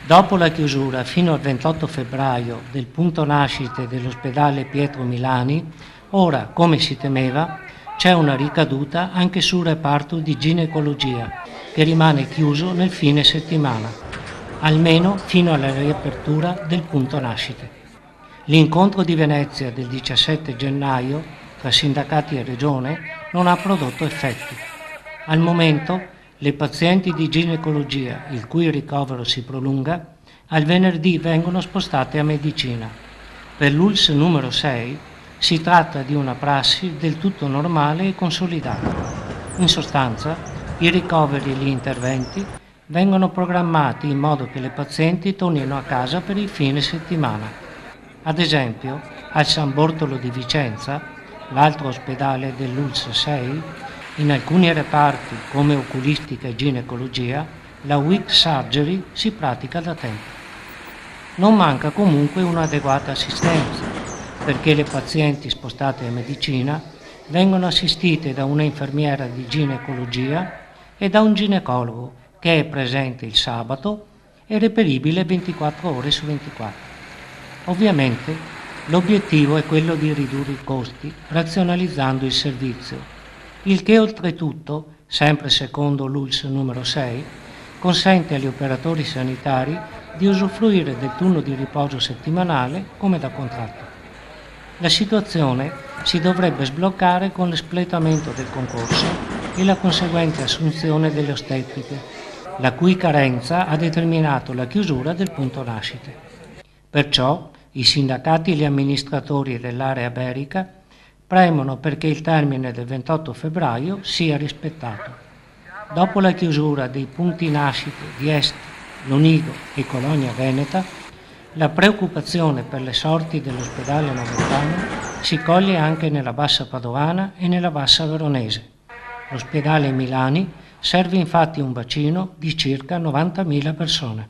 Dopo la chiusura fino al 28 febbraio del punto nascite dell'ospedale Pietro Milani, ora, come si temeva, c'è una ricaduta anche sul reparto di ginecologia, che rimane chiuso nel fine settimana, almeno fino alla riapertura del punto nascite. L'incontro di Venezia del 17 gennaio tra sindacati e regione non ha prodotto effetti. Al momento le pazienti di ginecologia, il cui ricovero si prolunga, al venerdì vengono spostate a medicina. Per l'ULSS numero 6 si tratta di una prassi del tutto normale e consolidata. In sostanza, i ricoveri e gli interventi vengono programmati in modo che le pazienti tornino a casa per il fine settimana. Ad esempio, al San Bortolo di Vicenza, l'altro ospedale dell'ULSS 6, in alcuni reparti come oculistica e ginecologia, la week surgery si pratica da tempo. Non manca comunque un'adeguata assistenza, perché le pazienti spostate a medicina vengono assistite da una infermiera di ginecologia e da un ginecologo che è presente il sabato e reperibile 24 ore su 24. Ovviamente l'obiettivo è quello di ridurre i costi razionalizzando il servizio, il che oltretutto, sempre secondo l'ULSS numero 6, consente agli operatori sanitari di usufruire del turno di riposo settimanale come da contratto. La situazione si dovrebbe sbloccare con l'espletamento del concorso e la conseguente assunzione delle ostetriche, la cui carenza ha determinato la chiusura del punto nascite. Perciò i sindacati e gli amministratori dell'area berica premono perché il termine del 28 febbraio sia rispettato. Dopo la chiusura dei punti nascite di Est, Lonigo e Colonia Veneta, la preoccupazione per le sorti dell'ospedale napoletano si coglie anche nella Bassa Padovana e nella Bassa Veronese. L'ospedale Milani serve infatti un bacino di circa 90.000 persone.